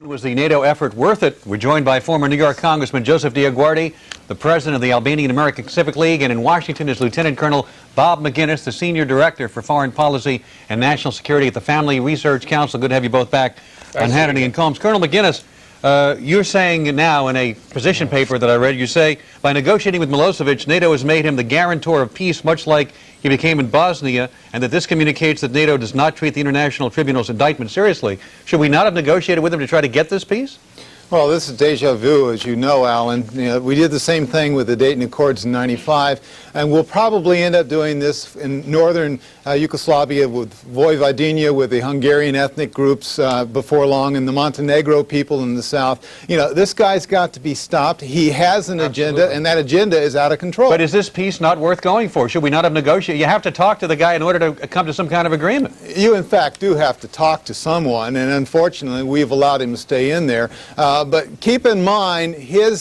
Was the NATO effort worth it? We're joined by former New York Congressman Joseph DioGuardi, the president of the Albanian American Civic League, and in Washington is Lieutenant Colonel Bob McGinnis, the senior director for foreign policy and national security at the Family Research Council. Good to have you both back on Hannity and Combs. Colonel McGinnis, you're saying now in a position paper that I read, you say, by negotiating with Milosevic, NATO has made him the guarantor of peace, much like he became in Bosnia, and that this communicates that NATO does not treat the International Tribunal's indictment seriously. Should we not have negotiated with him to try to get this peace? Well, this is deja vu, as you know, Alan. We did the same thing with the Dayton Accords in '95, and we'll probably end up doing this in northern Yugoslavia with Vojvodina, with the Hungarian ethnic groups before long, and the Montenegro people in the south. You know, this guy's got to be stopped. He has an agenda, and that agenda is out of control. But is this peace not worth going for? Should we not have negotiated? You have to talk to the guy in order to come to some kind of agreement. You, in fact, do have to talk to someone, and unfortunately, we've allowed him to stay in there. But keep in mind, his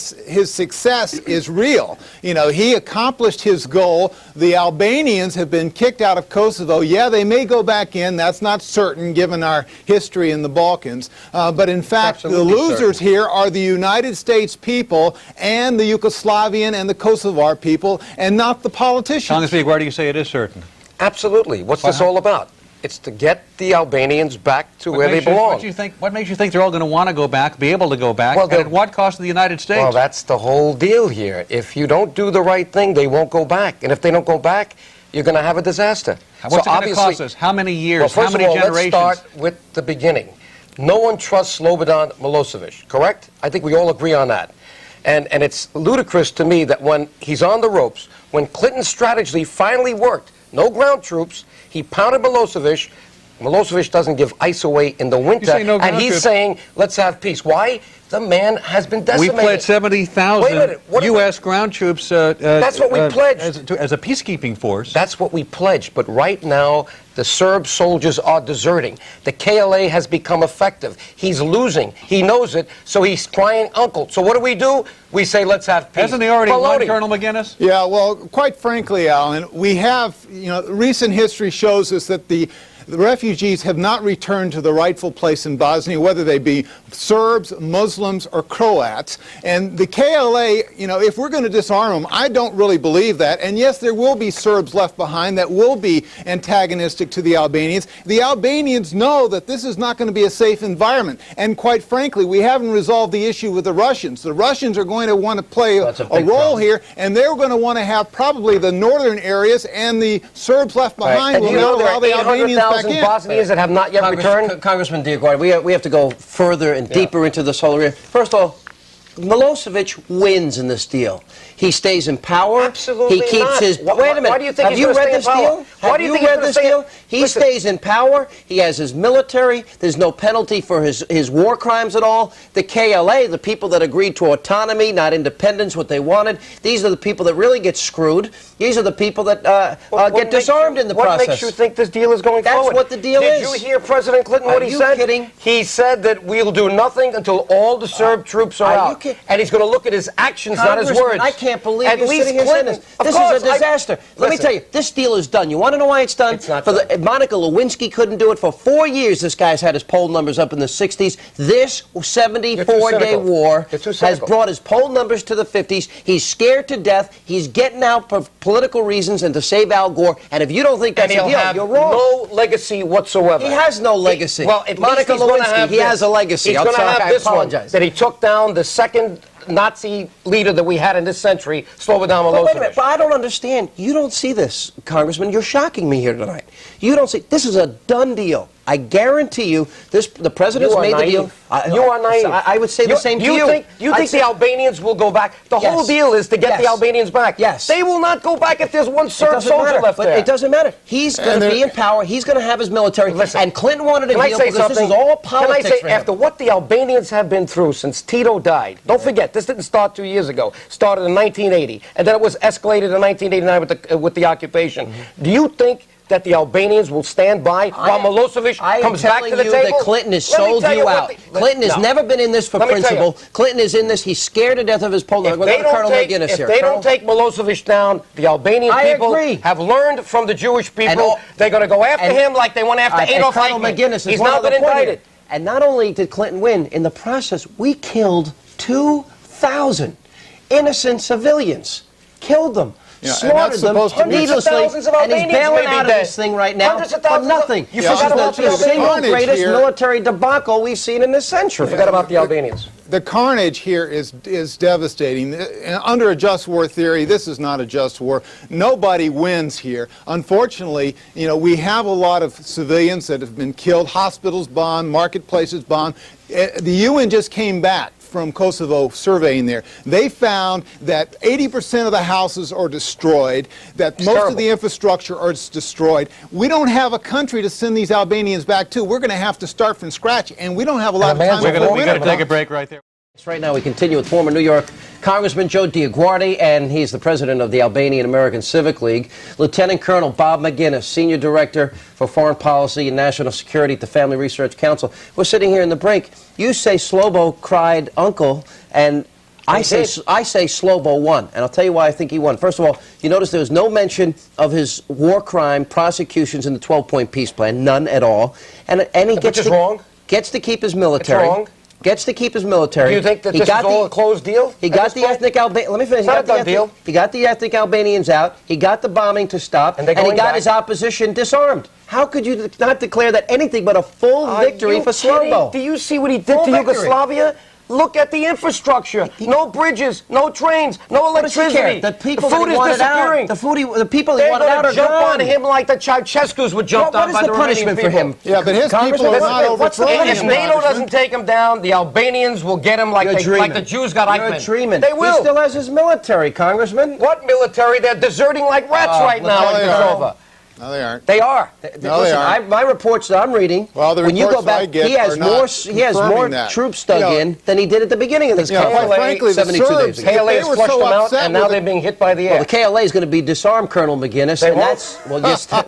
success is real. You know, he accomplished his goal. The Albanians have been kicked out of Kosovo. Yeah, they may go back in. That's not certain, given our history in the Balkans. But in fact, the losers here are the United States people and the Yugoslavian and the Kosovar people, and not the politicians. Congressman, why do you say it is certain? Absolutely. What's this all about? It's to get the Albanians back to where they belong. What makes you think they're all going to want to go back, be able to go back, and at what cost to the United States? Well, that's the whole deal here. If you don't do the right thing, they won't go back. And if they don't go back, you're going to have a disaster. What's it going to cost us? How many years? Well, how many generations? Let's start with the beginning. No one trusts Slobodan Milosevic, correct? I think we all agree on that. And it's ludicrous to me that when he's on the ropes, when Clinton's strategy finally worked, no ground troops, he pounded Milosevic. Milosevic doesn't give ice away in the winter, and he's saying, let's have peace. Why? The man has been decimated. We pledged 70,000 U.S. ground troops that's what we pledged. As a peacekeeping force. That's what we pledged. But right now, the Serb soldiers are deserting. The KLA has become effective. He's losing. He knows it, so he's crying uncle. So what do? We say, let's have peace. Hasn't he already won, Colonel McGinnis? Yeah, well, quite frankly, Alan, we have, recent history shows us that the refugees have not returned to the rightful place in Bosnia, whether they be Serbs, Muslims, or Croats. And the KLA, if we're going to disarm them, I don't really believe that. And yes, there will be Serbs left behind that will be antagonistic to the Albanians. The Albanians know that this is not going to be a safe environment. And quite frankly, we haven't resolved the issue with the Russians. The Russians are going to want to play a role here, and they're going to want to have probably the northern areas, and the Serbs left behind will now allow the Albanians back in. Bosnians that have not yet returned? Congressman DioGuardi, we have to go further and deeper into this whole area. First of all, Milosevic wins in this deal. He stays in power. Absolutely he keeps not. his. Wait a minute. Why do you think have you read this deal? Why do you think read this deal? He stays in power. He has his military. There's no penalty for his war crimes at all. The KLA, the people that agreed to autonomy, not independence, what they wanted, these are the people that really get screwed. These are the people that get disarmed in the process. What makes you think this deal is going forward? That's what the deal is. Did you hear President Clinton what he said? Are you kidding? He said that we'll do nothing until all the Serb troops are out. And he's going to look at his actions, not his words. I can't believe you're sitting here saying this. This is a disaster. Let me tell you, this deal is done. You want to know why it's done? It's not done. Monica Lewinsky couldn't do it. For 4 years, this guy's had his poll numbers up in the 60s. This 74-day war has brought his poll numbers to the 50s. He's scared to death. He's getting out for political reasons and to save Al Gore. And if you don't think that's a deal, you're wrong. No legacy whatsoever. He has no legacy. Well, at Monica least he's Lewinsky, he has a legacy. He's going to have this one, apologize. that he took down the second Nazi leader that we had in this century, Slobodan Milosevic. But wait a minute, but I don't understand. You don't see this, Congressman. You're shocking me here tonight. You don't see. This is a done deal. I guarantee you, the president's made the deal. You are naive. I would say the same to you. You think the Albanians will go back? The whole deal is to get the Albanians back. Yes. They will not go back if there's one Serb soldier left there. But it doesn't matter. He's going to be in power. He's going to have his military. Listen, and Clinton wanted a deal because this is all politics. Can I say, after what the Albanians have been through since Tito died, don't forget, this didn't start 2 years ago. It started in 1980, and then it was escalated in 1989 with the occupation. Do you think that the Albanians will stand by while Milosevic comes back to the table? I am telling you that Clinton has sold you out. Clinton has never been in this for principle. Clinton is in this. He's scared to death of his poll. If they don't take Milosevic down, the Albanian people have learned from the Jewish people. They're going to go after him like they went after Adolf Hitler. He's not been indicted. And not only did Clinton win, in the process, we killed 2,000 innocent civilians. Killed them. Yeah, slaughtered them needlessly, and he's bailing out of this thing right now for nothing. You forgot about the single greatest here. Military debacle we've seen in this century. You forgot about the Albanians. The carnage here is devastating. Under a just war theory, this is not a just war. Nobody wins here. Unfortunately, we have a lot of civilians that have been killed, hospitals bombed, marketplaces bombed. The UN just came back from Kosovo surveying there. They found that 80% of the houses are destroyed, that most of the infrastructure is destroyed. We don't have a country to send these Albanians back to. We're going to have to start from scratch, and we don't have a lot of time. We've got to take a break right there. Right now we continue with former New York Congressman Joe DioGuardi, and he's the president of the Albanian American Civic League. Lieutenant Colonel Bob McGinnis, Senior Director for Foreign Policy and National Security at the Family Research Council. We're sitting here in the break. You say Slobo cried uncle, and I say Slobo won, and I'll tell you why I think he won. First of all, you notice there was no mention of his war crime prosecutions in the 12-point peace plan, none at all. And he gets to keep his military. It's wrong. Gets to keep his military. Do you think that this is all a closed deal? He got the ethnic Albanians. Let me finish. He got the ethnic Albanians out. He got the bombing to stop, and he got his opposition disarmed. How could you not declare that anything but a full victory for Slobo? Do you see what he did to Yugoslavia? Look at the infrastructure. No bridges, no trains, no electricity. The people that he wanted out, the people he wanted out are gone. They're going to jump on him like the Ceausescus were jumped on by the Romanian people. For him? Yeah, but his people are not overthrowing him. If NATO doesn't take him down, the Albanians will get him like the Jews got Eichmann. They will. He still has his military, Congressman. What military? They're deserting like rats right now in Kosovo. No, they aren't. They are. No, they aren't. My reports that I'm reading, well, the when you go back, I get he has more troops dug in than he did at the beginning of this conflict. Frankly, the Serbs, KLA has flushed them out, and now they're being hit by the air. Well, the KLA is going to be disarmed, Colonel McGinnis, and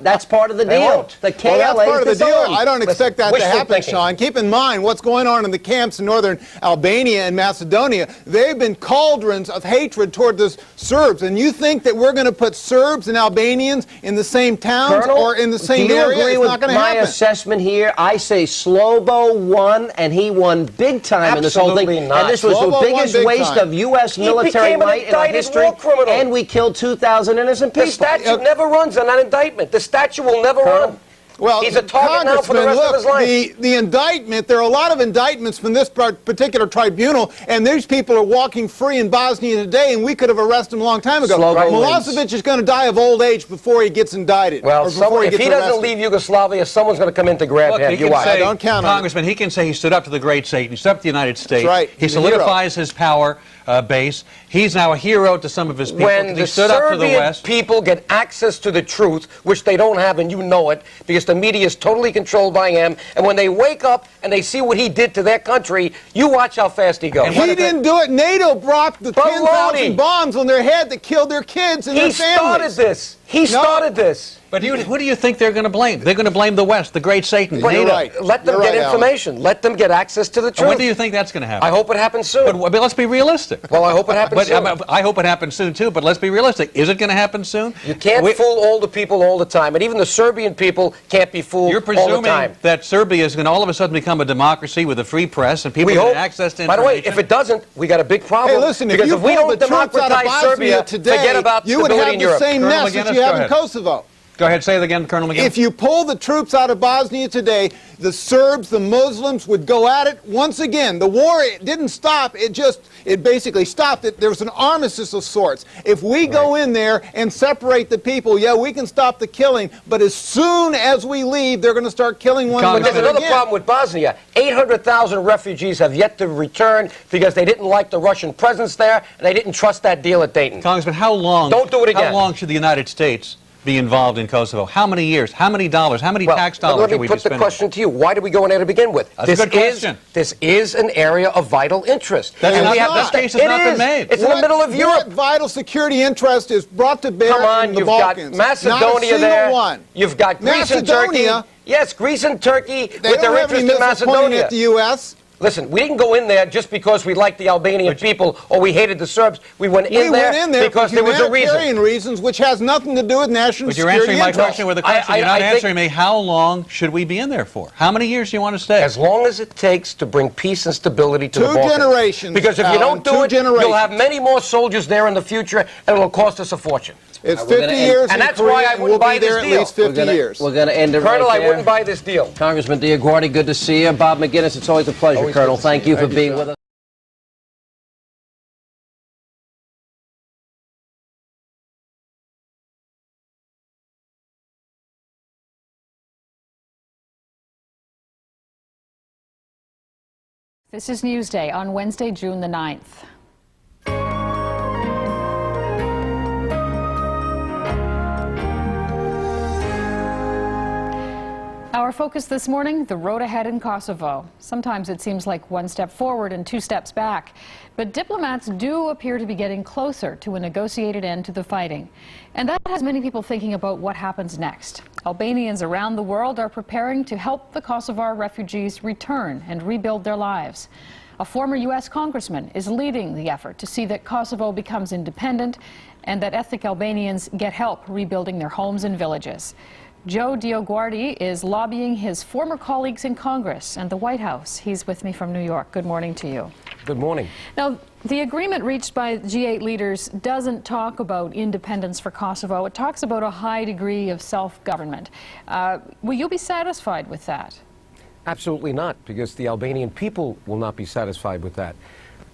that's part of the deal. The KLA that's part of the deal. I don't expect that to happen, thinking. Sean. Keep in mind what's going on in the camps in northern Albania and Macedonia. They've been cauldrons of hatred toward the Serbs, and you think that we're going to put Serbs and Albanians in the same towns or in the same area? Do you agree with my assessment here? I say Slobo won, and he won big time in this whole thing. Not. And this was the biggest waste of U.S. military might in our history. And we killed 2,000 innocent people. The statute never runs on that indictment. The statute will never run. Well, he's a target now for the rest of his life. The indictment, there are a lot of indictments from this particular tribunal, and these people are walking free in Bosnia today, and we could have arrested them a long time ago. Milosevic is going to die of old age before he gets indicted. Well, if he doesn't leave Yugoslavia, someone's going to come in to grab him. Don't count on Congressman, he can say he stood up to the great Satan. He stood up to the United States. That's right. He solidifies his power base. He's now a hero to some of his people. When the Serbian people get access to the truth, which they don't have, and you know it, because the media is totally controlled by him, and when they wake up and they see what he did to their country, you watch how fast he goes. And he didn't do it. NATO brought the 10,000 bombs on their head that killed their kids and their families. He started this. He started this. But who do you think they're going to blame? They're going to blame the West, the great Satan, NATO. Right. Let them get information. Alan. Let them get access to the truth. And when do you think that's going to happen? I hope it happens soon. But let's be realistic. Well, I hope it happens soon. I hope it happens soon, too, but let's be realistic. Is it going to happen soon? You can't fool all the people all the time, and even the Serbian people can't be fooled all the time. You're presuming that Serbia is going to all of a sudden become a democracy with a free press and people get access to information? By the way, if it doesn't, we got a big problem. Hey, listen, because if we don't the troops out of Bosnia today, forget about you would have the same mess that you have in Kosovo. Go ahead, say it again, Colonel McGinnis. If you pull the troops out of Bosnia today, the Serbs, the Muslims would go at it once again. The war, it didn't stop. It basically stopped it. There was an armistice of sorts. If we go in there and separate the people, yeah, we can stop the killing. But as soon as we leave, they're going to start killing one another. But there's another problem with Bosnia. 800,000 refugees have yet to return because they didn't like the Russian presence there and they didn't trust that deal at Dayton. Congressman, how long? Don't do it again. How long should the United States be involved in Kosovo? How many years? How many dollars? How many tax dollars can we be spending? Let me put the question to you. Why did we go in there to begin with? That's a good question. This is an area of vital interest. This case has not been made. It's in the middle of Europe. What vital security interest is brought to bear in the Balkans? You've got Macedonia there. You've got Greece and Turkey. Yes, Greece and Turkey with their interest in Macedonia. At the U.S. Listen, we didn't go in there just because we liked the Albanian people or we hated the Serbs. We went in there because there was a reason. Humanitarian reasons, which has nothing to do with national security. But you're answering my interests. question with a question. You're not answering me. How long should we be in there for? How many years do you want to stay? As long as it takes to bring peace and stability to the Balkans. 2 generations. Because if you don't do it, you'll have many more soldiers there in the future, and it'll cost us a fortune. It's 50 years, and that's why I wouldn't buy this deal. At least 50 years. We're going to end it Colonel, right there. I wouldn't buy this deal. Congressman DioGuardi, good to see you. Bob McGinnis, it's always a pleasure, Always Colonel. good to see Thank you. you for being with us. This is Newsday on Wednesday, June the 9th. Our focus this morning, the road ahead in Kosovo. Sometimes it seems like one step forward and 2 steps back. But diplomats do appear to be getting closer to a negotiated end to the fighting. And that has many people thinking about what happens next. Albanians around the world are preparing to help the Kosovar refugees return and rebuild their lives. A former U.S. Congressman is leading the effort to see that Kosovo becomes independent and that ethnic Albanians get help rebuilding their homes and villages. Joe DioGuardi is lobbying his former colleagues in Congress and the White House. He's with me from New York. Good morning to you. Good morning. Now, the agreement reached by G8 leaders doesn't talk about independence for Kosovo. It talks about a high degree of self-government. Will you be satisfied with that? Absolutely not, because the Albanian people will not be satisfied with that.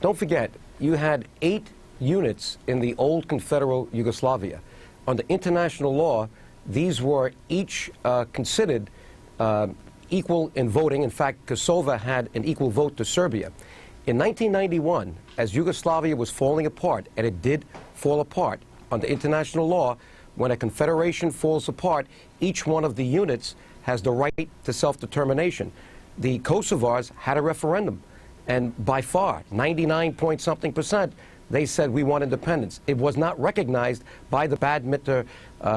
Don't forget, you had 8 units in the old Confederal Yugoslavia. Under international law, these were each considered equal in voting. In fact, Kosovo had an equal vote to Serbia. In 1991, as Yugoslavia was falling apart, and it did fall apart under international law, when a confederation falls apart, each one of the units has the right to self-determination. The Kosovars had a referendum, and by far, 99-point-something%, they said we want independence. It was not recognized by the Badminton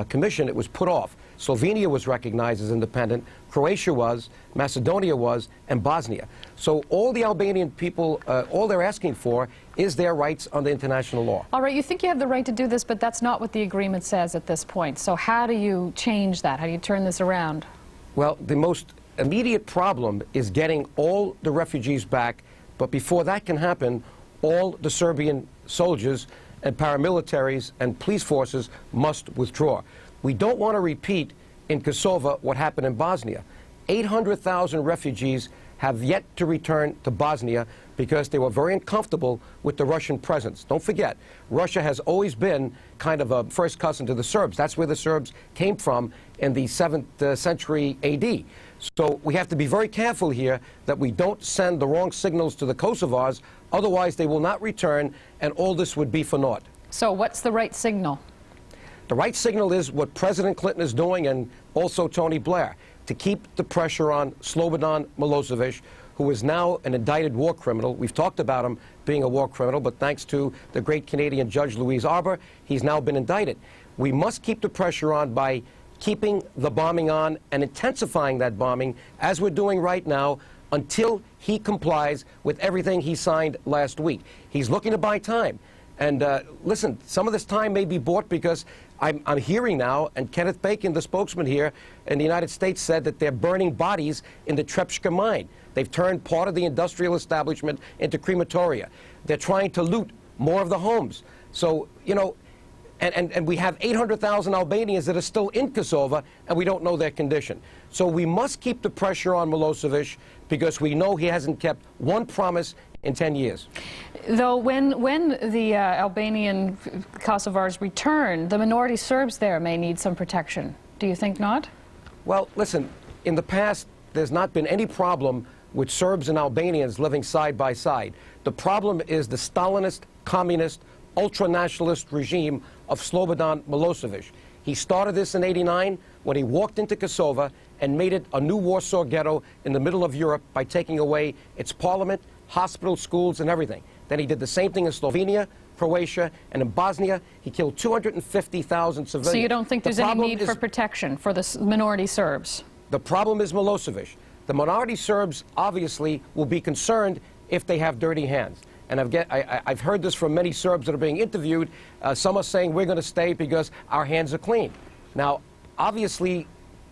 Commission. It was put off. Slovenia was recognized as independent, Croatia was, Macedonia was, and Bosnia. So all the Albanian people, all they're asking for is their rights under international law. All right, you think you have the right to do this, but that's not what the agreement says at this point. So how do you change that? How do you turn this around? Well, the most immediate problem is getting all the refugees back, but before that can happen, all the Serbian soldiers and paramilitaries and police forces must withdraw. We don't want to repeat in Kosovo what happened in Bosnia. 800,000 refugees have yet to return to Bosnia because they were very uncomfortable with the Russian presence. Don't forget, Russia has always been kind of a first cousin to the Serbs. That's where the Serbs came from in the 7th century AD. So we have to be very careful here that we don't send the wrong signals to the Kosovars, otherwise they will not return and all this would be for naught. So what's the right signal? The right signal is what President Clinton is doing and also Tony Blair, to keep the pressure on Slobodan Milosevic, who is now an indicted war criminal. We've talked about him being a war criminal, but thanks to the great Canadian judge Louise Arbour, he's now been indicted. We must keep the pressure on by keeping the bombing on and intensifying that bombing, as we're doing right now, until he complies with everything he signed last week. He's looking to buy time. And listen, some of this time may be bought because I'm hearing now, and Kenneth Bacon, the spokesman here in the United States, said that they're burning bodies in the Trepčka mine. They've turned part of the industrial establishment into crematoria. They're trying to loot more of the homes. So, you know, and we have 800,000 Albanians that are still in Kosovo, and we don't know their condition. So we must keep the pressure on Milosevic because we know he hasn't kept one promise in 10 years. Though when the Albanian Kosovars return, the minority Serbs there may need some protection. Do you think not? Well, listen, in the past, there's not been any problem with Serbs and Albanians living side by side. The problem is the Stalinist, communist, ultra-nationalist regime of Slobodan Milosevic. He started this in '89 when he walked into Kosovo and made it a new Warsaw ghetto in the middle of Europe by taking away its parliament, hospitals, schools, and everything. Then he did the same thing in Slovenia, Croatia, and in Bosnia. He killed 250,000 civilians. So you don't think there's any need for protection for the minority Serbs? The problem is Milosevic. The minority Serbs obviously will be concerned if they have dirty hands. And I've heard this from many Serbs that are being interviewed. Some are saying we're going to stay because our hands are clean. Now, obviously,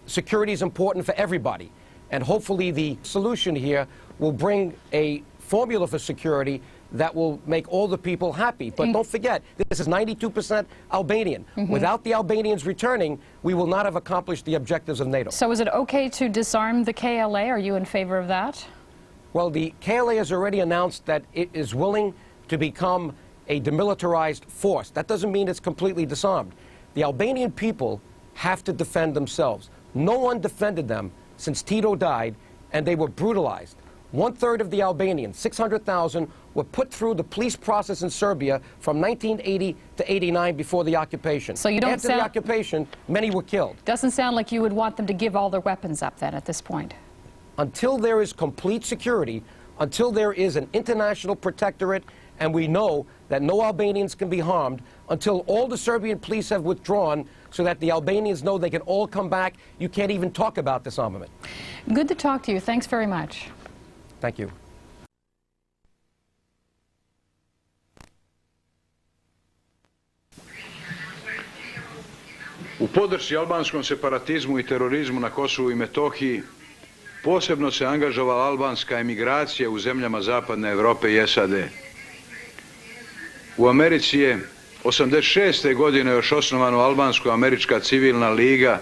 security is important for everybody. And hopefully the solution here will bring a formula for security that will make all the people happy. But don't forget, this is 92% Albanian. Without the Albanians returning, we will not have accomplished the objectives of NATO. So is it okay to disarm the KLA? Are you in favor of that? Well, the KLA has already announced that it is willing to become a demilitarized force. That doesn't mean it's completely disarmed. The Albanian people have to defend themselves. No one defended them since Tito died, and they were brutalized. 1/3 of the Albanians, 600,000, were put through the police process in Serbia from 1980 to 89 before the occupation. So you don't After the occupation, many were killed. Doesn't sound like you would want them to give all their weapons up then at this point. Until there is complete security, until there is an international protectorate, and we know that no Albanians can be harmed, until all the Serbian police have withdrawn so that the Albanians know they can all come back, you can't even talk about disarmament. Good to talk to you. Thanks very much. Thank you. U podršci albanskom separatizmu i terorizmu na Kosovu i Metohiji posebno se angažovala albanska emigracija u zemljama Zapadne Europe i SAD. U Americi je 86. godine još osnovana Albansko-američka civilna liga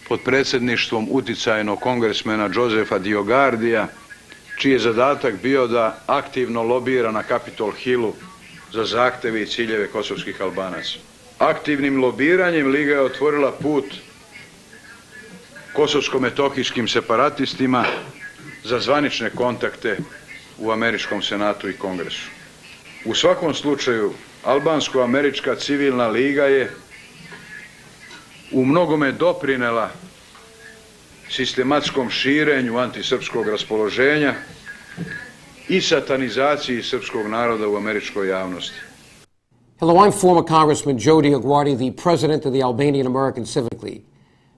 pod predsjedništvom uticajnog kongresmena Josefa DioGuardija, čiji je zadatak bio da aktivno lobira na Capitol Hillu za zahteve i ciljeve kosovskih Albanaca. Aktivnim lobiranjem Liga je otvorila put kosovsko-metohijskim separatistima za zvanične kontakte u Američkom senatu i Kongresu. U svakom slučaju, Albansko-američka civilna liga je u mnogome doprinela sistematskom širenju antisrpskog raspoloženja i satanizaciji srpskog naroda u američkoj javnosti. Hello, I'm former Congressman Joe DioGuardi, the president of the Albanian American Civic League.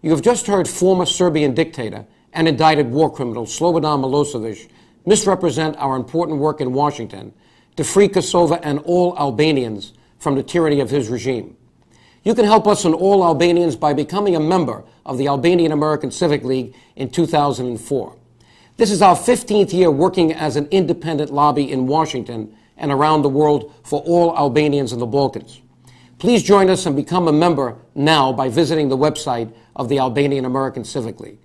You have just heard former Serbian dictator and indicted war criminal Slobodan Milosevic misrepresent our important work in Washington to free Kosovo and all Albanians from the tyranny of his regime. You can help us and all Albanians by becoming a member of the Albanian American Civic League in 2004. This is our 15th year working as an independent lobby in Washington and around the world for all Albanians in the Balkans. Please join us and become a member now by visiting the website of the Albanian American Civic League.